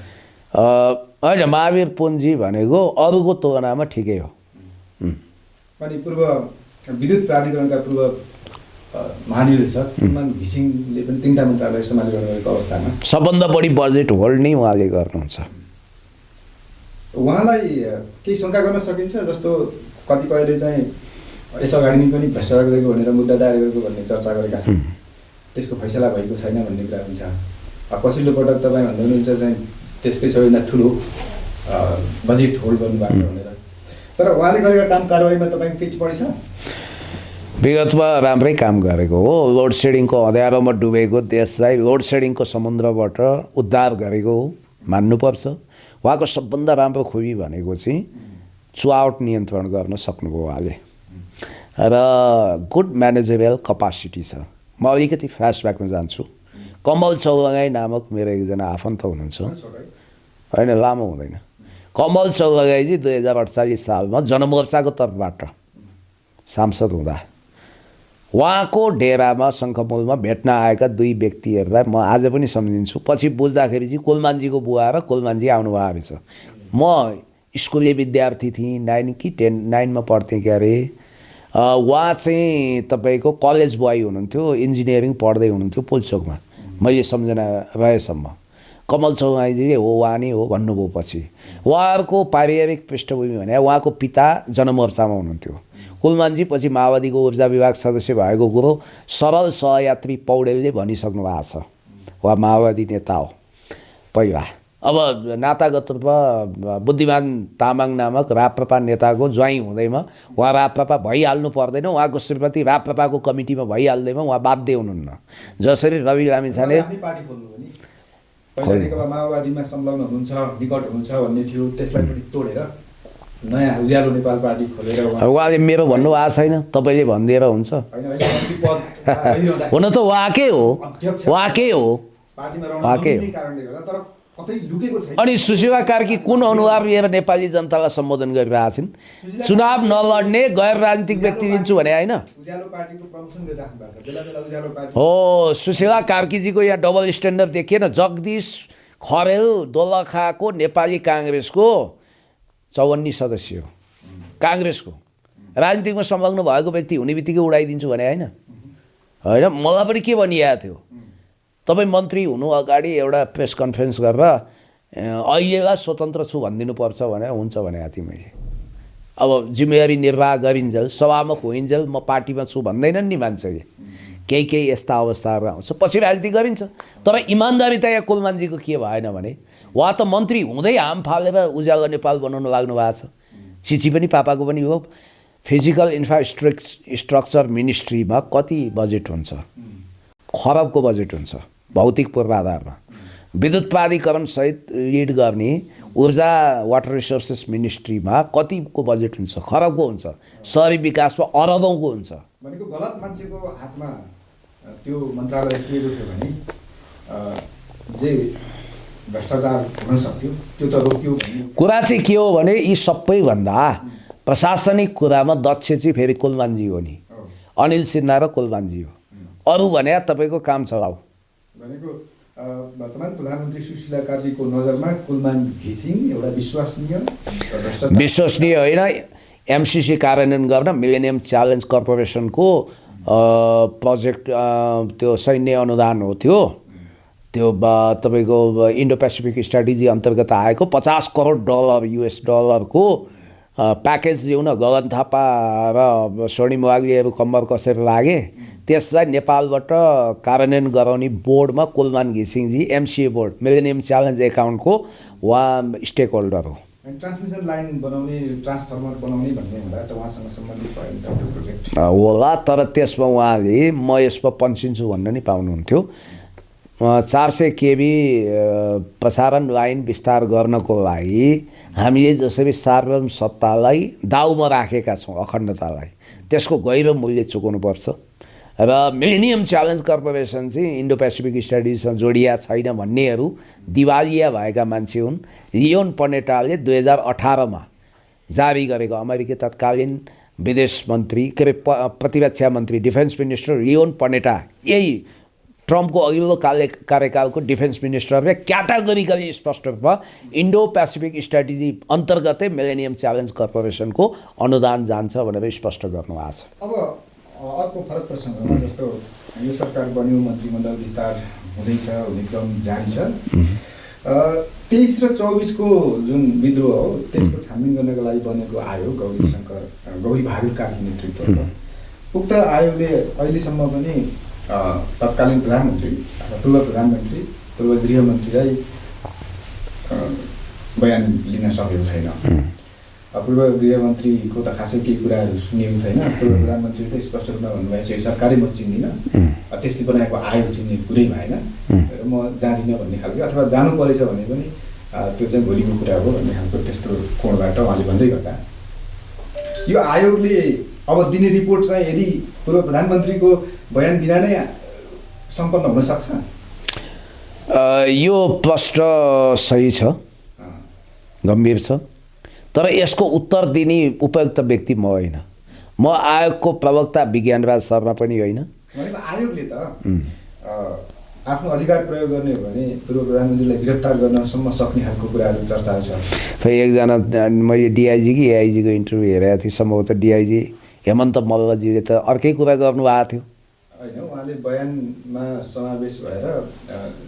होइन, महावीर पुनजी भनेको अरूको तुलनामा ठिकै हो। अनि पूर्व विद्युत प्राधिकरणका पूर्व महानिर्देशक घिसिङले पनि 3टा मन्त्रालय सम्हालिरहनु भएको अवस्थामा सबभन्दा बढी बजेट होल्ड नै उहाँले गर्नुहुन्छ। उहाँलाई केही शङ्का गर्न सकिन्छ? जस्तो कतिपयले चाहिँ यसअगाडि नै पनि भ्रष्टाचार गरेको भनेर मुद्दा दायर गरेको भन्ने चर्चा गरेका छन्। त्यसको फैसला भएको छैन भन्ने कुरा पनि छ। पछिल्लो पटक तपाईँ भन्दै हुनुहुन्छ चाहिँ त्यसकै सबैभन्दा ठुलो बजेट होल्ड गर्नुभएको छ भनेर। तर उहाँले गरेका काम कारबाहीमा तपाईँको केही टिप्पणी छ? विगतमा राम्रै काम गरेको हो। लोड सेडिङको अँध्यारोमा डुबेको देशलाई लोड सेडिङको समुद्रबाट उद्धार गरेको हो, मान्नुपर्छ। उहाँको सबभन्दा राम्रो खुबी भनेको चाहिँ चुहावट नियन्त्रण गर्न सक्नुभयो उहाँले र गुड म्यानेजरियल कपासिटी छ। म अलिकति फ्ल्यासब्याकमा जान्छु। कमल चौरगाई नामक मेरो एकजना आफन्त हुनुहुन्छ, होइन लामो हुँदैन। कमल चौरगाईजी 2048 सालमा जनमोर्चाको तर्फबाट सांसद हुँदा उहाँको डेरामा शङ्खमुलमा भेट्न आएका दुई व्यक्तिहरूलाई म आज पनि सम्झिन्छु। पछि बुझ्दाखेरि चाहिँ कोलमानजीको बुवा र कोलमानजी आउनुभएको रहेछ। म स्कुले विद्यार्थी थिएँ, 9मा पढ्थेँ क्या अरे। उहाँ चाहिँ तपाईँको कलेज बोय हुनुहुन्थ्यो, इन्जिनियरिङ पढ्दै हुनुहुन्थ्यो पुल्चोकमा, मैले सम्झना रहेसम्म। कमल चौरगाईजी हो उहाँ नै हो भन्नुभयो। पछि उहाँहरूको पारिवारिक पृष्ठभूमि भने उहाँको पिता जनमोर्चामा हुनुहुन्थ्यो, कुलमानजी पछि माओवादीको ऊर्जा विभाग सदस्य भएको कुरो सरल सहयात्री पौडेलले भनिसक्नु भएको छ। उहाँ माओवादी नेता हो पहिला। अब नातागत रूपमा बुद्धिमान तामाङ नामक राप्रपा नेताको ज्वाइँ हुँदैमा उहाँ राप्रपा भइहाल्नु पर्दैन, उहाँको श्रीमती राप्रपाको कमिटीमा भइहाल्दैमा उहाँ बाध्य हुनुहुन्न। जसरी रवि लामिछाने माओवादीमा संलग्न हुनुहुन्छ, निकट हुनुहुन्छ भन्ने थियो, त्यसलाई पनि तोडेर नयाँ उज्यालो नेपाल पार्टी खोलेर उहाँले मेरो भन्नु भएको छैन, तपाईँले भनिदिएर हुन्छ। हुन त उहाँकै हो, उहाँकै हो, उहाँकै हो। अनि सुशीला कार्की कुन अनुहार लिएर नेपाली जनतालाई सम्बोधन गरिरहेका छिन्? चुनाव नलड्ने गैर राजनीतिक व्यक्ति लिन्छु भने होइन हो। सुशीला कार्कीजीको यहाँ डबल स्ट्यान्डर्ड देखिएन। जगदीश खरेल दोलखाको नेपाली काङ्ग्रेसको 54 सदस्य हो, काङ्ग्रेसको राजनीतिकमा संलग्न भएको व्यक्ति हुने बित्तिकै उडाइदिन्छु भने होइन। होइन मलाई पनि के भनिएको थियो, तपाईँ मन्त्री हुनु अगाडि एउटा प्रेस कन्फरेन्स गरेर अहिलेलाई स्वतन्त्र छु भनिदिनुपर्छ भने हुन्छ भनेको थिएँ मैले। अब जिम्मेवारी निर्वाह गरिन्जेल सभामुख होइन्जेल म पार्टीमा छु भन्दैनन् नि मान्छेले, केही यस्ता अवस्थाहरू आउँछ, पछि राजनीति गरिन्छ। तर इमान्दारी त यहाँ कुलमानजीको के भएन भने उहाँ त मन्त्री हुँदै हाम फालेर उज्यालो नेपाल बनाउन लाग्नु भएको छ। चिची पनि पापाको पनि हो। फिजिकल इन्फ्रास्ट्रक्चर मिनिस्ट्रीमा कति बजेट हुन्छ? खरबको बजेट हुन्छ भौतिक पूर्वाधारमा। विद्युत प्राधिकरण सहित लिड गर्ने ऊर्जा वाटर रिसोर्सेस मिनिस्ट्रीमा कतिको बजेट हुन्छ? खरबको हुन्छ। शहरी विकासमा अरबौँको हुन्छ। भनेको गलत मान्छेको हातमा त्यो मन्त्रालय पुगेको थियो भने जे भ्रष्टाचार हुन सक्थ्यो त्यो त रोकियो भन्ने कुरा चाहिँ के हो भने यी सबैभन्दा प्रशासनिक कुरामा दक्ष चाहिँ फेरि कुलमानजी हो नि, अनिल सिन्हा र कुलमानजी हो। अरू भने तपाईँको काम चलाऊ भनेको वर्तमान प्रधानमन्त्री सुशीला कार्कीको नजरमा कुलमान घिसिङ एउटा विश्वसनीय होइन। एमसिसी कार्यान्वयन गर्न मिलेनियम च्यालेन्ज कर्पोरेसनको प्रोजेक्ट त्यो सैन्य अनुदान हो त्यो तपाईँको इन्डो पेसिफिक स्ट्राटेजी अन्तर्गत आएको $50 करोड US डलरको प्याकेज ल्याउन गगन थापा र स्वर्णिम वाग्लेहरू कम्बर कसेर लागे। त्यसलाई नेपालबाट कार्यान्वयन गराउने बोर्डमा कुलमान घिसिङजी एमसिए बोर्ड मिलेनियम च्यालेन्ज एकाउन्टको उहाँ स्टेक होल्डर हो। ट्रान्समिसन लाइन बनाउने, ट्रान्सफर्मर बनाउने भन्ने हुँदा त उहाँसँग सम्बन्धित भयो त्यो प्रोजेक्ट होला। तर त्यसमा उहाँले म यसमा पन्सिन्छु भन्न नि पाउनुहुन्थ्यो। 400 केबी प्रसारण लाइन विस्तार गर्नको लागि हामीले जसरी सार्वभौम सत्तालाई दाउमा राखेका छौँ, अखण्डतालाई, त्यसको गहिरो मूल्य चुकाउनुपर्छ। र मिलेनियम च्यालेन्ज कर्पोरेसन चाहिँ इन्डो पेसिफिक स्ट्राटेजीसँग जोडिया छैन भन्नेहरू दिवालिया भएका मान्छे हुन्। लियोन पनेटाले 2018मा जारी गरेको अमेरिकी तत्कालीन विदेश मन्त्री के अरे प्रतिरक्षा मन्त्री डिफेन्स मिनिस्टर लियोन पनेटा यही ट्रम्पको अघिल्लो कार्यकालको डिफेन्स मिनिस्टरले क्याटेगोरिकली स्पष्ट रूपमा इन्डो पेसिफिक स्ट्राटेजी अन्तर्गतै मिलेनियम च्यालेन्ज कर्पोरेसनको अनुदान जान्छ भनेर स्पष्ट गर्नुभएको छ। अब अर्को फरक प्रसङ्गमा जस्तो यो सरकार बन्यो, मन्त्रीमण्डल विस्तार हुँदैछ, हुने क्रम जारी छ। 23 र 24को जुन विद्रोह हो त्यसको छानबिन गर्नको लागि बनेको आयोग गौरी बहादुर कार्की नेतृत्वमा उक्त आयोगले अहिलेसम्म पनि तत्कालीन प्रधानमन्त्री, पूर्व प्रधानमन्त्री, पूर्व गृहमन्त्रीलाई बयान लिन सकेको छैन। पूर्व गृहमन्त्रीको त खासै केही कुराहरू सुनिएको छैन। पूर्व प्रधानमन्त्री त स्पष्ट रूपमा भन्नुभएको छ सरकारै म चिन्दिनँ, त्यसले बनाएको आयोग चिन्ने कुरै भएन र म जाँदिनँ भन्ने खालको, अथवा जानु परेछ भने पनि त्यो चाहिँ भोलिको कुरा हो भन्ने खालको त्यस्तो कोणबाट उहाँले भन्दै गर्दा यो आयोगले अब दिने रिपोर्ट चाहिँ यदि पूर्व प्रधानमन्त्रीको बयान बिना नै सम्पन्न हुन सक्छ? यो प्रश्न सही छ, गम्भीर छ, तर यसको उत्तर दिने उपयुक्त व्यक्ति म होइन। म आयोगको प्रवक्ता विज्ञानराज शर्मा पनि होइन। भनेको आयोगले त आफ्नो अधिकार प्रयोग गर्ने हो भने पूर्व प्रधानमन्त्रीलाई गिरफ्तार गर्नसम्म सक्ने खालको कुराहरू चर्चाहरू छ। खै एकजना मैले डिआइजी कि एआइजीको इन्टरभ्यू हेरेको थिएँ, सम्भवतः डिआइजी हेमन्त मल्लजीले त अर्कै कुरा गर्नुभएको थियो। होइन, उहाँले बयानमा समावेश भएर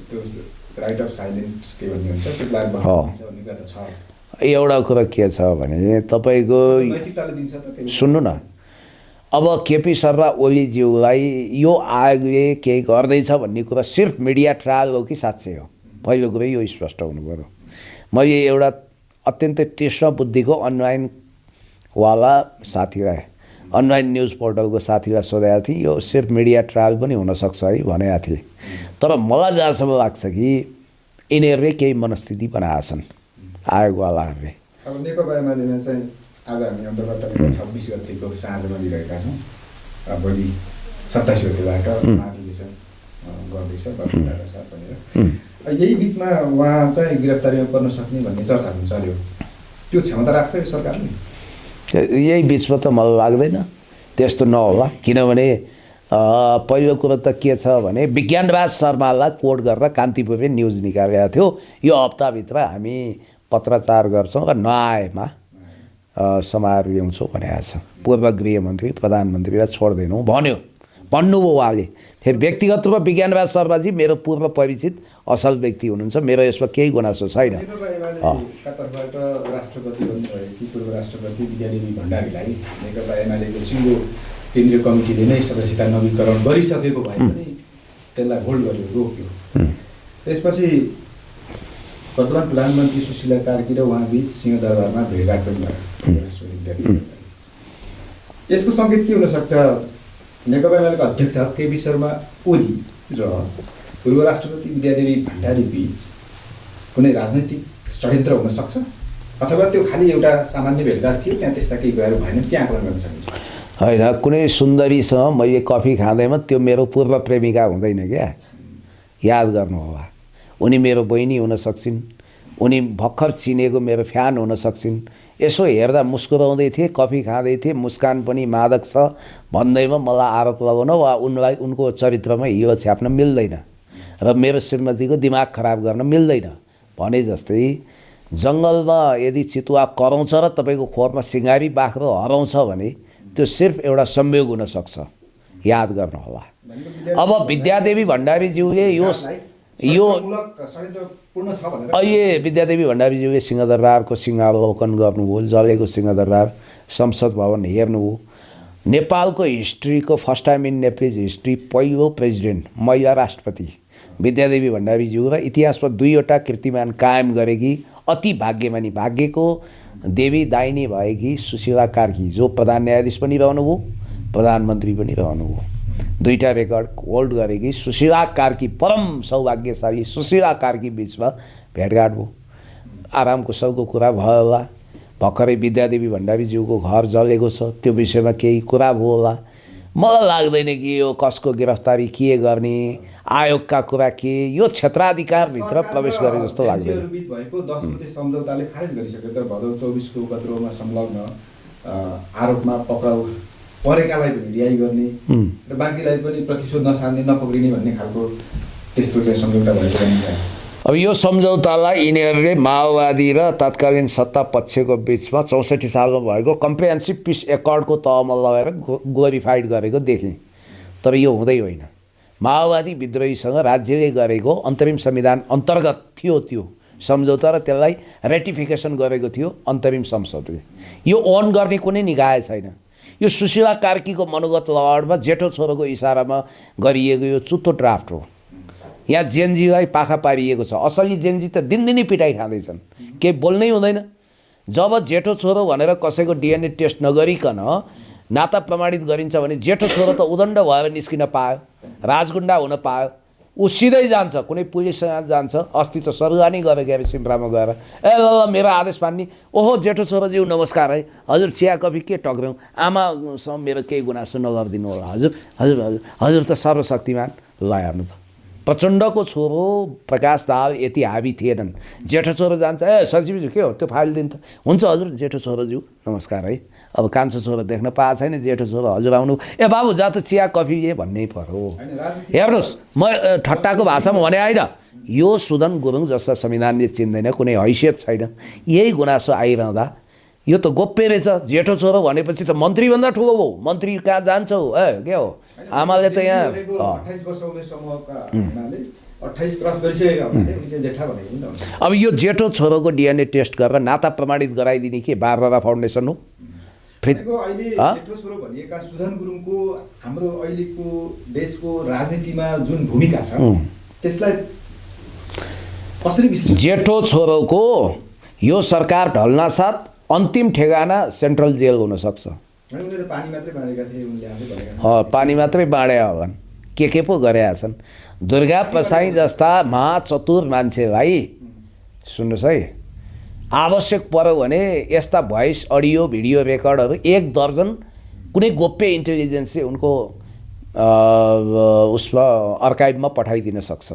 त्यो राइट अफ साइलेन्स के भन्ने हुन्छ त्यो ब्ल्याक भन्ने कुरा त छ। एउटा कुरा के छ भने तपाईँको सुन्नु न, अब केपी शर्मा ओलीज्यूलाई यो आयोगले केही गर्दैछ भन्ने कुरा सिर्फ मिडिया ट्रायल हो कि साँच्चै हो? पहिलो कुरो यो स्पष्ट हुनु पऱ्यो। मैले एउटा अत्यन्तै तीक्ष्ण बुद्धिको अनलाइनवाला साथीलाई, अनलाइन न्युज पोर्टलको साथीलाई सोधेको थिएँ, यो सिर्फ मिडिया ट्रायल पनि हुनसक्छ है भनेको थिएँ। तर मलाई जहाँसम्म लाग्छ कि यिनीहरूले केही मनस्थिति बनाएका छन् आयोगवालाहरूले। अब नेकपा एमालेमा चाहिँ आज हामी अन्तर्गत 26 गतिको साँझमा लिइरहेका छौँ। भोलि 27 गतिबाट महाधिवेशन गर्दैछ बर्खाका साथ भनेर। यही बिचमा उहाँ चाहिँ गिरफ्तारीमा पर्न सक्ने भन्ने चर्चाहरू चल्यो। त्यो क्षमता राख्छ यो सरकारले? यही बिचमा त मलाई लाग्दैन त्यस्तो नहोला। किनभने पहिलो कुरो त के छ भने विज्ञानराज शर्मालाई कोट गरेर कान्तिपुरले न्युज निकालेको थियो, यो हप्ताभित्र हामी पत्रचार गर्छौँ र नआएमा समारोह ल्याउँछौँ भनेको छ। पूर्व गृहमन्त्री प्रधानमन्त्रीलाई छोड्दैनौँ भन्नुभयो उहाँले। फेरि व्यक्तिगत रूपमा विज्ञानराज शर्माजी मेरो पूर्व परिचित असल व्यक्ति हुनुहुन्छ, मेरो यसमा केही गुनासो छैन। तर्फबाट राष्ट्रपति भन्नुभयो कि पूर्व राष्ट्रपति विद्यादेवी भण्डारीलाई नेकपा एमालेको सिङ्गो केन्द्रीय कमिटीले नै सदस्यता नवीकरण गरिसकेको भए पनि त्यसलाई होल्ड गर्यो, रोक्यो। त्यसपछि वर्तमान प्रधानमन्त्री सुशीला कार्की र उहाँ बिच सिंहदरबारमा भेटघाट पनि भयो राष्ट्रपति विद्यादेवी। यसको सङ्केत के हुनसक्छ? नेकपा एमालेको अध्यक्ष केपी शर्मा ओली र पूर्व राष्ट्रपति विद्यादेवी भण्डारी बिच कुनै राजनैतिक षड्यन्त्र हुन सक्छ, अथवा त्यो खालि एउटा सामान्य भेटघाट थियो, त्यहाँ त्यस्ता केही कुराहरू भएन? के आकलन गर्न सकिन्छ? होइन, कुनै सुन्दरीसँग मैले कफी खाँदैमा त्यो मेरो पूर्व प्रेमिका हुँदैन क्या, याद गर्नु होला। उनी मेरो बहिनी हुन सक्छिन्, उनी भर्खर चिनेको मेरो फ्यान हुन सक्छिन्। यसो हेर्दा मुस्कुराउँदै थिए, कफी खाँदै थिए, मुस्कान पनि मादक छ भन्दैमा मलाई आरोप लगाउन वा उनलाई उनको चरित्रमा हिलो छ्याप्न मिल्दैन र मेरो श्रीमतीको दिमाग खराब गर्न मिल्दैन भने जस्तै जङ्गलमा यदि चितुवा कराउँछ र तपाईँको खोरमा सिँगारी बाख्रो हराउँछ भने त्यो सिर्फ एउटा संयोग हुनसक्छ, याद गर्नु होला। अब विद्यादेवी भण्डारीज्यूले अहिले विद्यादेवी भण्डारीज्यूले सिंहदरबारको सिंहावलोकन गर्नुभयो, जलेको सिंहदरबार, संसद भवन हेर्नुभयो। नेपालको हिस्ट्रीको first time in Nepalese history पहिलो प्रेसिडेन्ट महिला राष्ट्रपति विद्यादेवी भण्डारीज्यू र इतिहासमा 2वटा कीर्तिमान कायम गरेकी अति भाग्यमानी, भाग्यको देवी दाइनी भएकी सुशीला कार्की, जो प्रधान न्यायाधीश पनि रहनुभयो, प्रधानमन्त्री पनि रहनुभयो, 2टा रेकर्ड होल्ड गरेकी सुशीला कार्की, परम सौभाग्यशाली सुशीला कार्की बिचमा भेटघाट भयो। आराम कुशलको कुरा भयो होला। भर्खरै विद्यादेवी भण्डारीज्यूको घर जलेको छ, त्यो विषयमा केही कुरा भयो होला। मलाई लाग्दैन कि यो कसको गिरफ्तारी के गर्ने, आयोगका कुरा के, यो क्षेत्राधिकारभित्र प्रवेश गरे जस्तो लाग्दैन। बीच भएको 10 बुँदे सम्झौताले खारेज गरिसक्यो, तर भदौ 24 को उपद्रवमा संलग्न आरोपमा पक्राउ परेकालाई पनि रिहाई गर्ने र बाँकीलाई पनि प्रतिशोध नसार्ने, नपक्रिने भन्ने खालको त्यस्तो चाहिँ सम्झौता भएको हुन्छ। अब यो सम्झौतालाई यिनीहरूले माओवादी र तत्कालीन सत्ता पक्षको बिचमा 64 सालमा भएको कम्प्रिहेन्सिभ पिस एकर्डको तहमा लगाएर ग्लोरिफाइड गरेको देखेँ। तर यो हुँदै होइन। माओवादी विद्रोहीसँग राज्यले गरेको अन्तरिम संविधान अन्तर्गत थियो त्यो सम्झौता र त्यसलाई रेटिफिकेसन गरेको थियो अन्तरिम संसदले। यो ओन गर्ने कुनै निकाय छैन। यो सुशीला कार्कीको मनोगत लडाइँमा जेठो छोरोको इसारामा गरिएको यो चुत्तो ड्राफ्ट हो। यहाँ जेनजीलाई पाखा पारिएको छ। असली जेनजी त दिनदिनै पिटाइ खाँदैछन्, केही बोल्नै हुँदैन। जब जेठो छोरो भनेर कसैको डिएनए टेस्ट नगरिकन नाता प्रमाणित गरिन्छ भने जेठो छोरो त उदण्ड भएर निस्किन पायो, राजगुण्डा हुन पायो। ऊ सिधै जान्छ कुनै पुलिससँग जान्छ। अस्ति त सरुवानी गरे गएर सिमरामा गएर ए ल मेरो आदेश मान्ने ओहो जेठो छोराज्यू नमस्कार है हजुर चिया कफी के टक्र्यौँ आमासँग मेरो केही गुनासो नगरिदिनु होला हजुर हजुर हजुर हजुर त सर्वशक्तिमान ल हेर्नु त प्रचण्डको छोरो प्रकाश दाहाल यति हाबी थिएनन्। जेठो छोरो जान्छ ए सचिवज्यू के हो त्यो फाइल दिनु त हुन्छ हजुर जेठो छोरोज्यू नमस्कार है। अब कान्छो छोरो देख्न पाएको छैन जेठो छोरो हजुर आउनु ए बाबु जा त चिया कफी ए भन्नै पर्यो। हेर्नुहोस् म ठट्टाको भाषामा भने होइन यो सुदन गुरुङ जस्ता संविधानले चिन्दैन कुनै हैसियत छैन यही गुनासो आइरहँदा यो त गोप्य रहेछ। जेठो छोरो भनेपछि त मन्त्रीभन्दा ठुलो हो मन्त्री कहाँ जान्छौ ए के हो आमाले त यहाँ 28 वर्ष उमेर समूहका हुनाले 28 क्रस गरिसकेका हुनाले उनी जेठा भनेको नि त। अब यो जेठो छोरोको डिएनए टेस्ट गरेर नाता प्रमाणित गराइदिने के बारबारा फाउन्डेसन हो भनेको अहिले जेठो छोरो भनिएका सुदन गुरुङको हाम्रो अहिलेको देशको राजनीतिमा जुन भूमिका छ त्यसलाई कसरी विश्लेषण जेठो छोरोको यो सरकार ढल्ना साथ अन्तिम ठेगाना सेन्ट्रल जेल हुनसक्छ। उनीहरू पानी मात्रै बाँडेका थिए उनले आफै भनेका पानी मात्रै बाँडे होलान् के पो गरेका छन्। दुर्गा प्रसाई जस्ता महाचतुर मान्छे भाइ सुन्नुहोस् है आवश्यक पर्यो भने यस्ता भोइस अडियो भिडियो रेकर्डहरू 1 दर्जन कुनै गोप्य इन्टेलिजेन्सले उनको उसमा अर्काइभमा पठाइदिन सक्छ।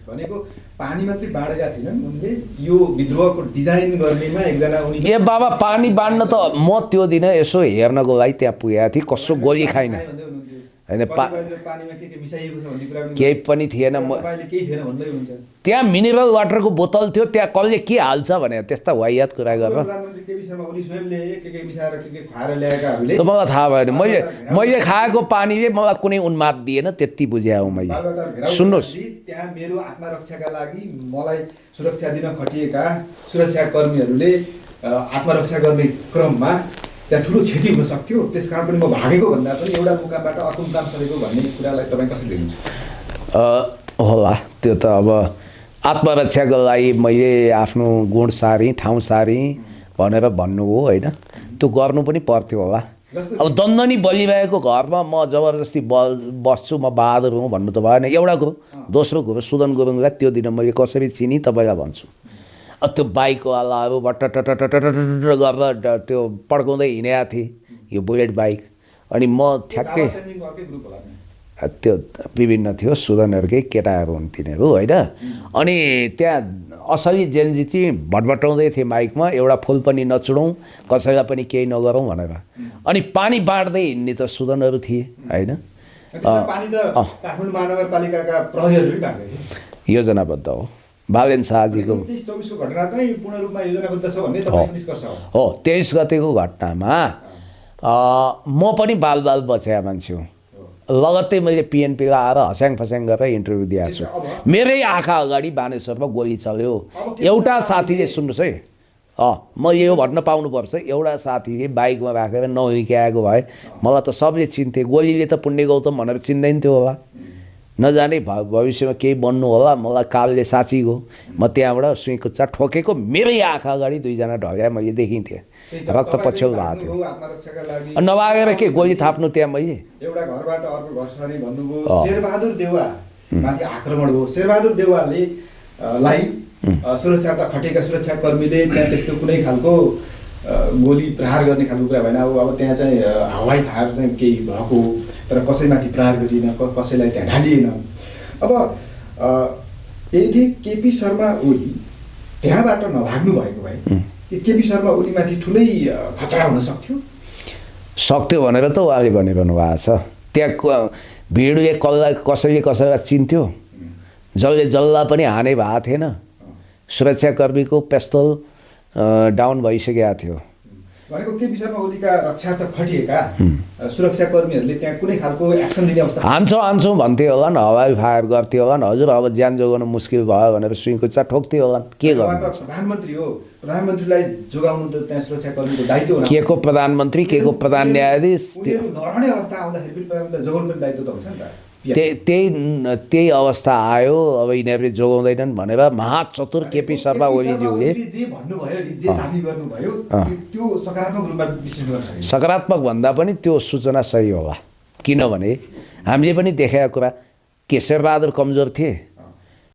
भनेको पानी मात्रै बाँडेका थिएनन् उनले यो विद्रोहको डिजाइन गर्नेमा एकजना उनी ए बाबा पानी बाँड्न त म त्यो दिन यसो हेर्नको लागि त्यहाँ पुगेको थिएँ कसो गोली खाइन होइन पानीमा के मिसाइएको छ भन्ने कुरा केही पनि थिएन। तपाईँले केही थिएन भन्दै हुन्छ त्यहाँ मिनरल वाटरको बोतल थियो त्यहाँ कसले के हाल्छ भने त्यस्ता वाहियात कुरा गरेर प्रधानमन्त्री केपी शर्मा ओली स्वयंले के मिसाएर के खुवाएर ल्याएकाहरूले त मलाई थाहा भएन। मैले खाएको पानीले मलाई कुनै उन्माद दिएन त्यति बुझ्या हो मैले। सुन्नुहोस् त्यहाँ मेरो आत्मरक्षाका लागि मलाई सुरक्षा दिन खटिएका सुरक्षाकर्मीहरूले आत्मरक्षा गर्ने क्रममा त्यहाँ ठुलो क्षति हुन सक्थ्यो त्यसकारण पनि म भागेको भन्दा पनि एउटा मुकामबाट अर्को मुकाम सरेको भन्ने कुरालाई तपाईँ कसरी लिनुहुन्छ? होला त्यो त अब आत्मरक्षाको लागि मैले आफ्नो गुण सारेँ ठाउँ सारेँ भनेर भन्नु हो होइन त्यो गर्नु पनि पर्थ्यो होला। अब दन्दनी बलिरहेको घरमा म जबरजस्ती बस्छु म बहादुर हुँ भन्नु त भएन एउटा कुरो। दोस्रो कुरो सुदन गुरुङलाई त्यो दिन मैले कसरी चिनी तपाईँलाई भन्छु। अब त्यो बाइकवालाहरू टटटटटटट गरेर त्यो पड्काउँदै हिँडेको थिएँ यो बुलेट बाइक अनि म ठ्याक्कै त्यो विभिन्न थियो सुदनहरूकै केटाहरू हुन् तिनीहरू होइन। अनि त्यहाँ असली जेनजी चाहिँ भटभटाउँदै थिएँ माइकमा एउटा फुल पनि नचुडौँ कसैलाई पनि केही नगरौँ भनेर। अनि पानी बाँड्दै हिँड्ने त सुदनहरू थिए होइन। काठमाडौँ महानगरपालिकाका प्रहरीहरू बाँड्दै थिए योजनाबद्ध हो बालेन शाहजीको 23-24 को घटना चाहिँ पूर्ण रूपमा योजनाबद्ध छ भन्ने तपाईँको निष्कर्ष हो। 23 गतेको घटनामा म पनि बाल बचेका मान्छे हुँ लगत्तै मैले पिएनपीलाई आएर हस्याङ फस्याङ गरेर इन्टरभ्यू दिएको छु। मेरै आँखा अगाडि बानेश्वरमा गोली चल्यो। एउटा साथीले सुन्नुहोस् है म यो भन्न पाउनुपर्छ एउटा साथीले बाइकमा राखेर नहुर्काएको भए मलाई त सबले चिन्थे गोलीले त पुण्य गौतम भनेर चिन्दैन थियो होला नजाने भविष्यमा केही बन्नु होला। मलाई कालले साँचीको म त्यहाँबाट सुइँकुच्चा ठोकेको मेरै आँखा अगाडि 2 जना ढल्या मैले देखिन्थेँ रक्त पछ्यौल भएको थियो नभागेर के गोली थाप्नु त्यहाँ मैले एउटा घरबाट अर्को घर सरे भन्नुभयो। शेरबहादुर देउवा माथि आक्रमण हो। शेरबहादुर देउवाले सुरक्षा खटेका सुरक्षाकर्मीले त्यहाँ त्यस्तो कुनै खालको गोली प्रहार गर्ने खालको कुरा भएन। अब त्यहाँ चाहिँ हवाई फायर चाहिँ केही भएको तर कसैमाथि प्रहार गरिएन कसैलाई त्यहाँ ढालिएन। अब यदि केपी शर्मा ओली त्यहाँबाट नभाग्नु भएको भए केपी शर्मा ओलीमाथि ठुलै खतरा हुन सक्थ्यो भनेर त उहाँले भनिरहनु भएको छ। त्यहाँ भिडले कसैलाई चिन्थ्यो जसले जसलाई पनि हाने भएको थिएन। सुरक्षाकर्मीको पेस्तोल डाउन भइसकेको थियो। भनेको केपी शर्मा ओलीका रक्षार्थ खटिएका सुरक्षाकर्मीहरूले त्यहाँ कुनै खालको एक्सन लिने अवस्था हान्छौँ भन्थे होला नि हवाई फायर गर्थे होला नि हजुर अब ज्यान जोगाउनु मुस्किल भयो भनेर सुइँकुच्चा ठोक्थे होला के गर्नु। प्रधानमन्त्री हो प्रधानमन्त्रीलाई जोगाउनु त त्यहाँ सुरक्षाकर्मीको दायित्व हो। के को प्रधानमन्त्री के को प्रधान न्यायाधीश नरहने अवस्था आउँदाखेरि पनि प्रधानमन्त्रीलाई जोगाउनु पनि दायित्व त हुन्छ नि त। त्यही अवस्था आयो अब यिनीहरूले जोगाउँदैनन् भनेर महाचतुर केपी शर्मा ओलीज्यूले जे भन्नुभयो जे दाबी गर्नुभयो त्यो सकारात्मक रूपमा विश्लेषण गर्न सकिन्छ। सकारात्मक भन्दा पनि त्यो सूचना सही होला किनभने हामीले पनि देखेका कुरा के शेरबहादुर कमजोर थिए?